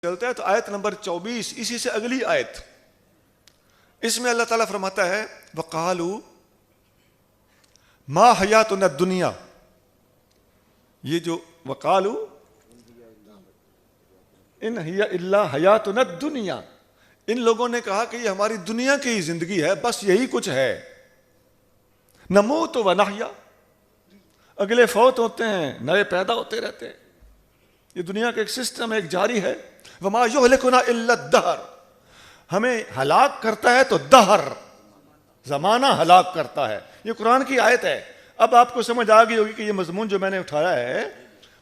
چلتا ہے تو آیت نمبر 24 اسی سے اگلی آیت، اس میں اللہ تعالیٰ فرماتا ہے وَقَالُوا مَا حَيَاتُنَا الدُّنْيَا، یہ جو وَقَالُوا إِنْ هِيَ إِلَّا حَيَاتُنَا الدُّنْيَا، ان لوگوں نے کہا کہ یہ ہماری دنیا کی ہی زندگی ہے، بس یہی کچھ ہے، نموت و نحیا، اگلے فوت ہوتے ہیں نئے پیدا ہوتے رہتے ہیں، یہ دنیا کا ایک سسٹم ایک جاری ہے۔ وَمَا يُهْلِكُنَا إِلَّا الدَّهْرُ، ہمیں ہلاک کرتا ہے تو دہر، زمانہ ہلاک کرتا ہے۔ یہ قرآن کی آیت ہے۔ اب آپ کو سمجھ آ گئی ہوگی کہ یہ مضمون جو میں نے اٹھایا ہے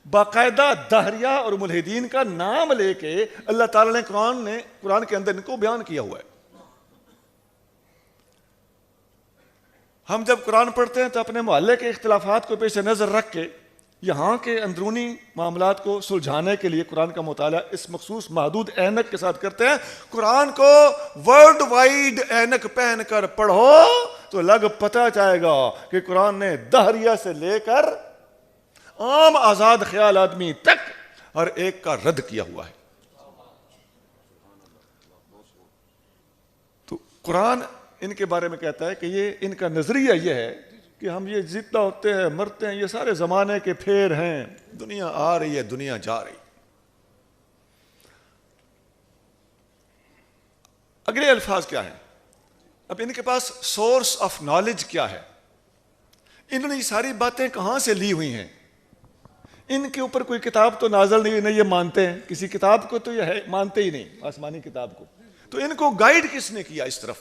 باقاعدہ دہریہ اور ملحدین کا نام لے کے اللہ تعالیٰ نے قرآن کے اندر ان کو بیان کیا ہوا ہے۔ ہم جب قرآن پڑھتے ہیں تو اپنے محلے کے اختلافات کو پیش نظر رکھ کے یہاں کے اندرونی معاملات کو سلجھانے کے لیے قرآن کا مطالعہ اس مخصوص محدود اینک کے ساتھ کرتے ہیں۔ قرآن کو ورلڈ وائڈ اینک پہن کر پڑھو تو لگ پتہ چاہے گا کہ قرآن نے دہریہ سے لے کر عام آزاد خیال آدمی تک ہر ایک کا رد کیا ہوا ہے۔ تو قرآن ان کے بارے میں کہتا ہے کہ یہ ان کا نظریہ یہ ہے کہ ہم یہ زندہ ہوتے ہیں مرتے ہیں، یہ سارے زمانے کے پھیر ہیں، دنیا آ رہی ہے دنیا جا رہی۔ اگلے الفاظ کیا ہیں؟ اب ان کے پاس سورس آف نالج کیا ہے؟ انہوں نے یہ ساری باتیں کہاں سے لی ہوئی ہیں؟ ان کے اوپر کوئی کتاب تو نازل نہیں، نہیں یہ مانتے ہیں، کسی کتاب کو تو یہ ہے مانتے ہی نہیں، آسمانی کتاب کو، تو ان کو گائیڈ کس نے کیا اس طرف؟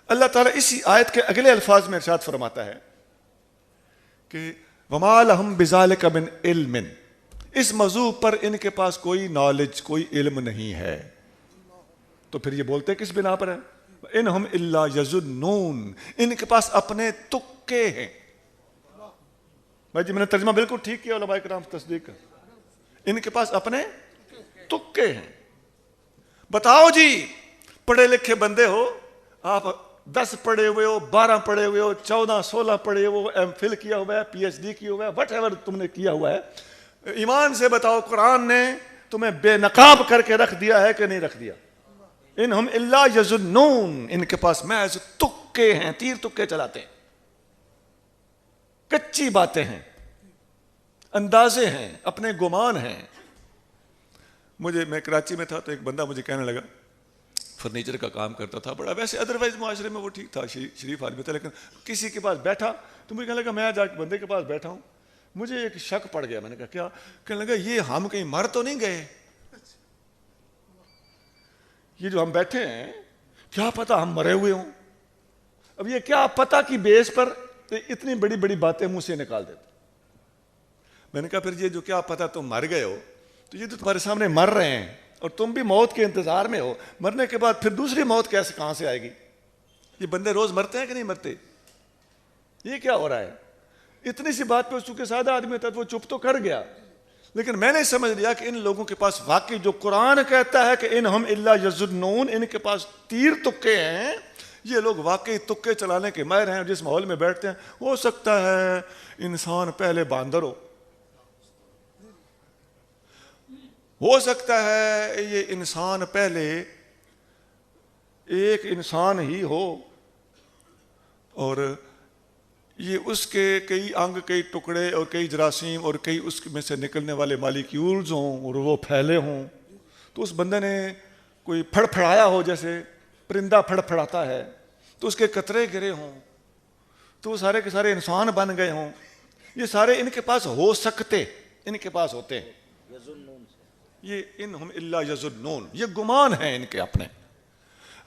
اللہ تعالیٰ اسی آیت کے اگلے الفاظ میں ارشاد فرماتا ہے کہ وَمَا لَهُمْ بِذَلِكَ مِنْ عِلْمٍ، اس موضوع پر ان کے پاس کوئی نالج کوئی علم نہیں ہے، تو پھر یہ بولتے کس بنا پر ہے؟ إِنْهُمْ إِلَّا يَظُنُّونَ، ان کے پاس اپنے تکے ہیں۔ بھائی جی میں نے ترجمہ بالکل ٹھیک کیا، علماء کرام تصدیق کر، ان کے پاس اپنے تکے ہیں۔ بتاؤ جی پڑھے لکھے بندے ہو، آپ 10 پڑھے ہوئے ہو، 12 پڑھے ہوئے ہو، 14 16 پڑھے ہوئے ہو، ایم فل کیا ہوا ہے، پی ایچ ڈی کیا ہوا ہے، وٹ ایور تم نے کیا ہوا ہے، ایمان سے بتاؤ قرآن نے تمہیں بے نقاب کر کے رکھ دیا ہے کہ نہیں رکھ دیا؟ انہم الا یظنون، ان کے پاس محض تکے ہیں، تیر تکے چلاتے ہیں، کچی باتیں ہیں، اندازے ہیں، اپنے گمان ہیں۔ میں کراچی میں تھا تو ایک بندہ مجھے کہنے لگا، فرنیچر کا کام کرتا تھا، بڑا ویسے ادروائز معاشرے میں وہ ٹھیک تھا، شریف آدمی تھا، لیکن کسی کے پاس بیٹھا تو مجھے کہنے لگا میں جا کے بندے کے پاس بیٹھا ہوں، مجھے ایک شک پڑ گیا، میں نے کہا کیا؟ کہنے لگا یہ ہم کہیں مر تو نہیں گئے، یہ جو ہم بیٹھے ہیں کیا پتہ ہم مرے ہوئے ہوں؟ اب یہ کیا پتہ کی بیس پر اتنی بڑی بڑی باتیں منہ سے نکال دیتے۔ میں نے کہا پھر یہ جو کیا پتہ تم مر گئے ہو، تو یہ تو تمہارے سامنے مر رہے ہیں اور تم بھی موت کے انتظار میں ہو، مرنے کے بعد پھر دوسری موت کہاں سے آئے گی؟ یہ بندے روز مرتے ہیں کہ نہیں مرتے؟ یہ کیا ہو رہا ہے؟ اتنی سی بات پہ چونکہ سادہ آدمی تھا تو وہ چپ تو کر گیا، لیکن میں نے سمجھ لیا کہ ان لوگوں کے پاس واقعی جو قرآن کہتا ہے کہ انہم الا یظنون، ان کے پاس تیر تکے ہیں، یہ لوگ واقعی تکے چلانے کے ماہر ہیں، جس ماحول میں بیٹھتے ہیں ہو سکتا ہے انسان پہلے باندر ہو سکتا ہے یہ انسان پہلے ایک انسان ہی ہو اور یہ اس کے کئی انگ کئی ٹکڑے اور کئی جراثیم اور کئی اس میں سے نکلنے والے مالیکیولز ہوں اور وہ پھیلے ہوں، تو اس بندے نے کوئی پھڑ پھڑایا ہو، جیسے پرندہ پھڑ پھڑاتا ہے تو اس کے قطرے گرے ہوں تو وہ سارے کے سارے انسان بن گئے ہوں، یہ سارے ان کے پاس ہو سکتے، ان کے پاس ہوتے ہیں، یہ انہم الا یظنون، یہ گمان ہیں ان کے اپنے۔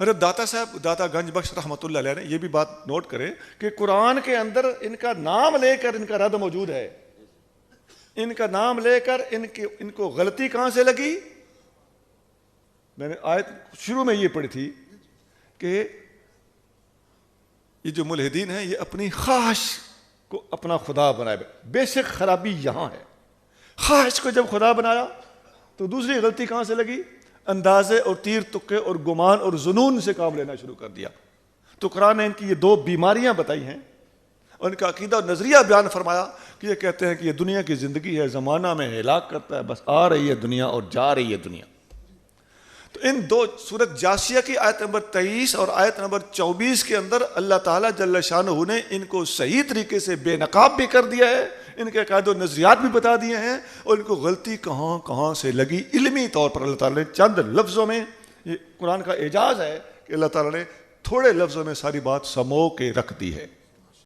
حضرت داتا صاحب داتا گنج بخش رحمۃ اللہ علیہ نے یہ بھی بات نوٹ کرے کہ قرآن کے اندر ان کا نام لے کر ان کا رد موجود ہے، ان کا نام لے کر ان کو غلطی کہاں سے لگی؟ میں نے آیت شروع میں یہ پڑھی تھی کہ یہ جو ملحدین ہیں یہ اپنی خواہش کو اپنا خدا بنائے، بیسک خرابی یہاں ہے، خواہش کو جب خدا بنایا تو دوسری غلطی کہاں سے لگی؟ اندازے اور تیر تکے اور گمان اور ظنون سے کام لینا شروع کر دیا۔ تو قرآن نے ان کی یہ 2 بیماریاں بتائی ہیں اور ان کا عقیدہ اور نظریہ بیان فرمایا کہ یہ کہتے ہیں کہ یہ دنیا کی زندگی ہے، زمانہ میں ہلاک کرتا ہے، بس آ رہی ہے دنیا اور جا رہی ہے دنیا۔ تو ان دو سورت جاسیہ کی آیت نمبر 23 اور آیت نمبر 24 کے اندر اللہ تعالیٰ جل شانہ نے ان کو صحیح طریقے سے بے نقاب بھی کر دیا ہے، ان کے عقائد و نظریات بھی بتا دیے ہیں، اور ان کو غلطی کہاں کہاں سے لگی علمی طور پر اللہ تعالیٰ نے چند لفظوں میں، یہ قرآن کا اعجاز ہے کہ اللہ تعالیٰ نے تھوڑے لفظوں میں ساری بات سمو کے رکھ دی ہے۔